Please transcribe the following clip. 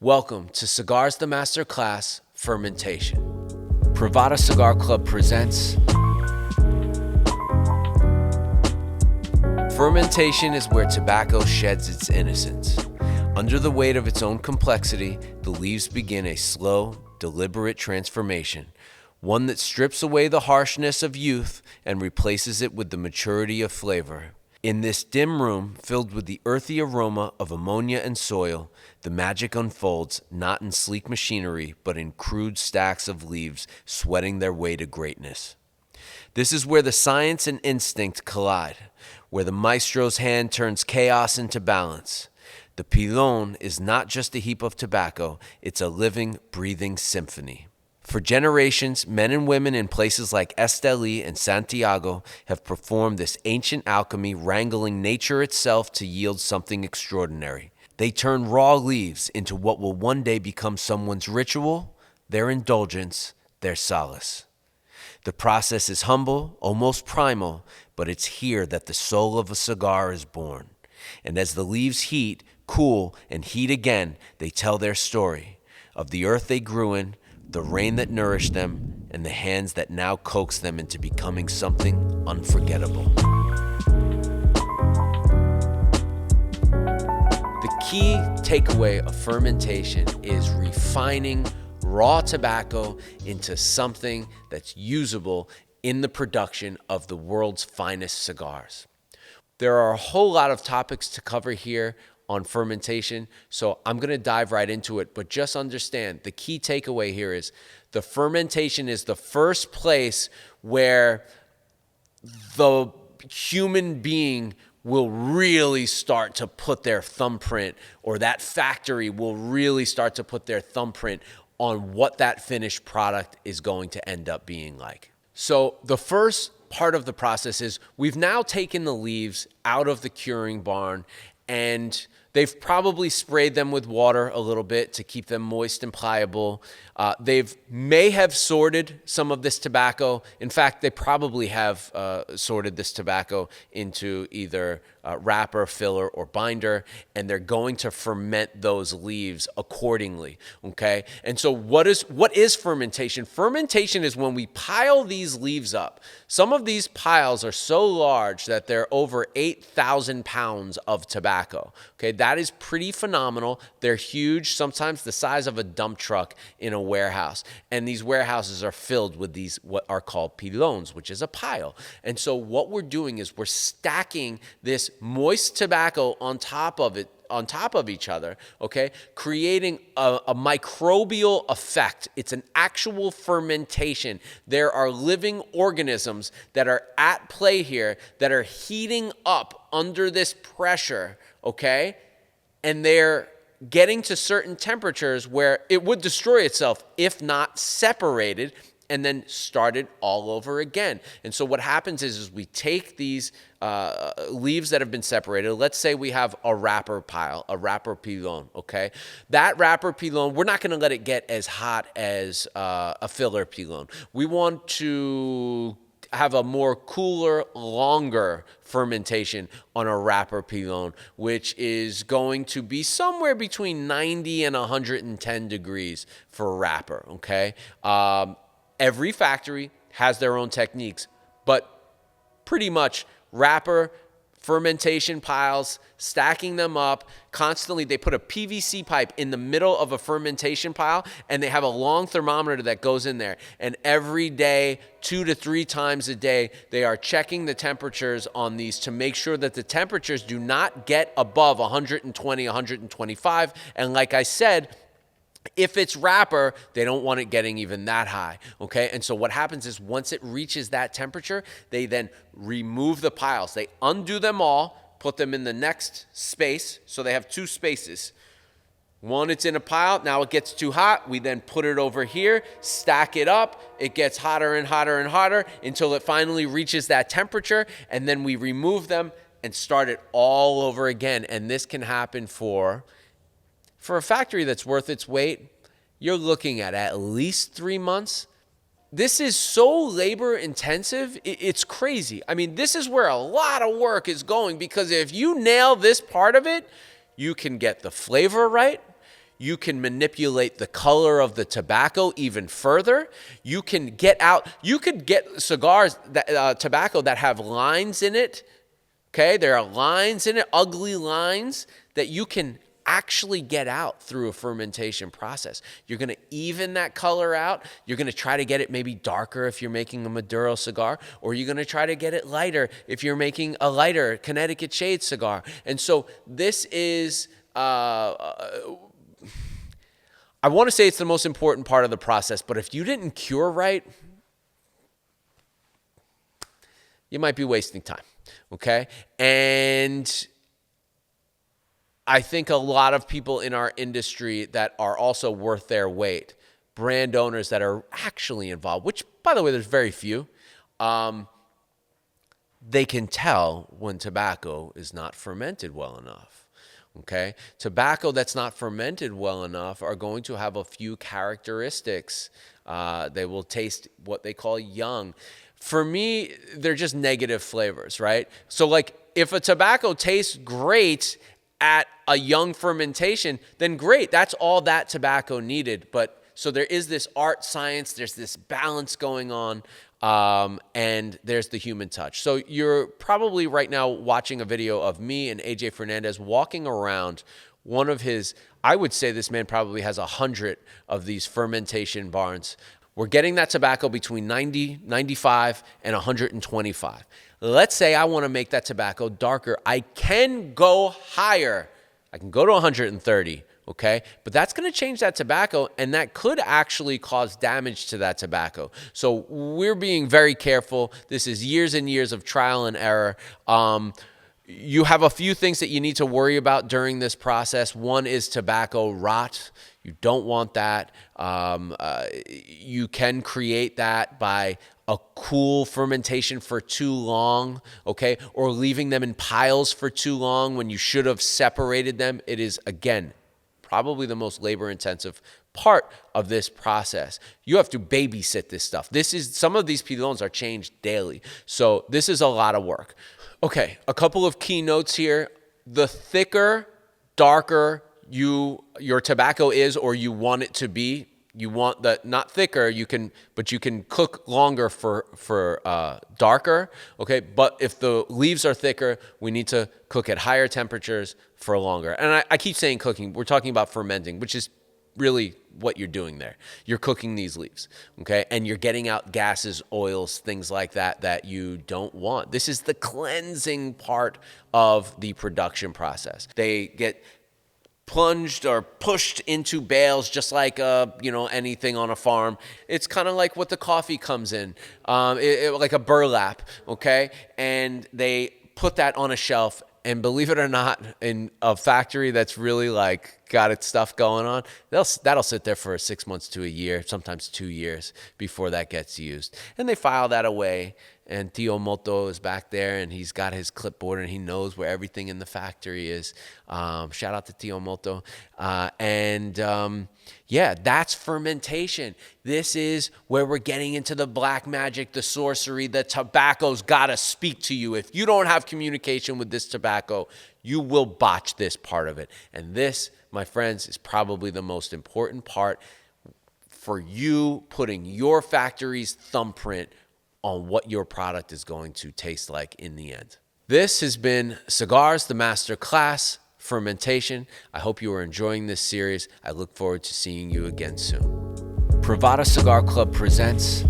Welcome to Cigars the Masterclass Fermentation. Privada Cigar Club presents Fermentation is where tobacco sheds its innocence. Under the weight of its own complexity, the leaves begin a slow, deliberate transformation, one that strips away the harshness of youth and replaces it with the maturity of flavor. In this dim room, filled with the earthy aroma of ammonia and soil, the magic unfolds not in sleek machinery, but in crude stacks of leaves sweating their way to greatness. This is where the science and instinct collide, where the maestro's hand turns chaos into balance. The pilon is not just a heap of tobacco, it's a living, breathing symphony. For generations, men and women in places like Esteli and Santiago have performed this ancient alchemy, wrangling nature itself to yield something extraordinary. They turn raw leaves into what will one day become someone's ritual, their indulgence, their solace. The process is humble, almost primal, but it's here that the soul of a cigar is born. And as the leaves heat, cool, and heat again, they tell their story of the earth they grew in, the rain that nourished them, and the hands that now coax them into becoming something unforgettable. The key takeaway of fermentation is refining raw tobacco into something that's usable in the production of the world's finest cigars. There are a whole lot of topics to cover here on fermentation, so I'm going to dive right into it, but just understand the key takeaway here is the fermentation is the first place where the human being will really start to put their thumbprint, or that factory will really start to put their thumbprint on what that finished product is going to end up being like. So the first part of the process is we've now taken the leaves out of the curing barn, and they've probably sprayed them with water a little bit to keep them moist and pliable. They may have sorted some of this tobacco. In fact, they probably have sorted this tobacco into either wrapper, filler, or binder, and they're going to ferment those leaves accordingly, okay? And so what is fermentation? Fermentation is when we pile these leaves up. Some of these piles are so large that they're over 8,000 pounds of tobacco, okay? That is pretty phenomenal. They're huge, sometimes the size of a dump truck in a warehouse. And these warehouses are filled with these, what are called pilones, which is a pile. And so what we're doing is we're stacking this moist tobacco on top of each other, okay, creating a microbial effect. It's an actual fermentation. There are living organisms that are at play here that are heating up under this pressure, okay, and they're getting to certain temperatures where it would destroy itself if not separated and then started all over again. And so what happens is we take these leaves that have been separated. Let's say we have a wrapper pile, a wrapper pilon, okay? That wrapper pilon, we're not going to let it get as hot as a filler pilon. We want to have a more cooler, longer fermentation on a wrapper pilon, which is going to be somewhere between 90 and 110 degrees for a wrapper, okay? Every factory has their own techniques, but pretty much wrapper fermentation piles, stacking them up constantly. They put a PVC pipe in the middle of a fermentation pile, and they have a long thermometer that goes in there. And every day, 2 to 3 times a day, they are checking the temperatures on these to make sure that the temperatures do not get above 120, 125. And like I said, if it's wrapper, they don't want it getting even that high, okay? And so what happens is once it reaches that temperature, they then remove the piles. They undo them all, put them in the next space, so they have 2 spaces. One, it's in a pile. Now it gets too hot. We then put it over here, stack it up. It gets hotter and hotter and hotter until it finally reaches that temperature, and then we remove them and start it all over again. And this can happen for a factory that's worth its weight, you're looking at least 3 months. This is so labor intensive, it's crazy. I mean, this is where a lot of work is going, because if you nail this part of it, you can get the flavor right, You can manipulate the color of the tobacco even further. You can get out, you could get cigars, that, tobacco that have lines in it. Okay, there are lines in it, ugly lines that you can actually get out through a fermentation process. You're going to even that color out. You're going to try to get it maybe darker if you're making a Maduro cigar, or you're going to try to get it lighter if you're making a lighter Connecticut shade cigar. And so this is, I want to say it's the most important part of the process, but if you didn't cure right, you might be wasting time, okay? And I think a lot of people in our industry that are also worth their weight, brand owners that are actually involved, which, by the way, there's very few, they can tell when tobacco is not fermented well enough, okay? Tobacco that's not fermented well enough are going to have a few characteristics. They will taste what they call young. For me, they're just negative flavors, right? So, like, if a tobacco tastes great at a young fermentation, then great. That's all that tobacco needed. But so there is this art science, there's this balance going on, and there's the human touch. So you're probably right now watching a video of me and AJ Fernandez walking around one of his, I would say this man probably has 100 of these fermentation barns. We're getting that tobacco between 90, 95, and 125. Let's say I want to make that tobacco darker. I can go higher. I can go to 130, okay? But that's going to change that tobacco, and that could actually cause damage to that tobacco. So we're being very careful. This is years and years of trial and error. You have a few things that you need to worry about during this process. One is tobacco rot. You don't want that. You can create that by a cool fermentation for too long, okay? Or leaving them in piles for too long when you should have separated them. It is, again, probably the most labor-intensive part of this process. You have to babysit this stuff. Some of these pilones are changed daily. So this is a lot of work. Okay, a couple of key notes here. The thicker, darker your tobacco is, or you want it to be, you want the not thicker, but you can cook longer for darker, okay? But if the leaves are thicker, we need to cook at higher temperatures for longer. And I keep saying cooking, we're talking about fermenting, which is really what you're doing there. You're cooking these leaves, okay? And you're getting out gases, oils, things like that you don't want. This is the cleansing part of the production process. They get plunged or pushed into bales just like anything on a farm. It's kind of like what the coffee comes in, like a burlap, okay? And they put that on a shelf, and believe it or not, in a factory that's really like got its stuff going on, that'll sit there for 6 months to a year, sometimes 2 years before that gets used. And they file that away, and Tio Moto is back there, and he's got his clipboard, and he knows where everything in the factory is. Shout out to Tio Moto. Yeah, that's fermentation. This is where we're getting into the black magic, the sorcery. The tobacco's got to speak to you. If you don't have communication with this tobacco, you will botch this part of it. And this, my friends, is probably the most important part for you putting your factory's thumbprint on what your product is going to taste like in the end. This has been Cigars, the Masterclass, Fermentation. I hope you are enjoying this series. I look forward to seeing you again soon. Privada Cigar Club presents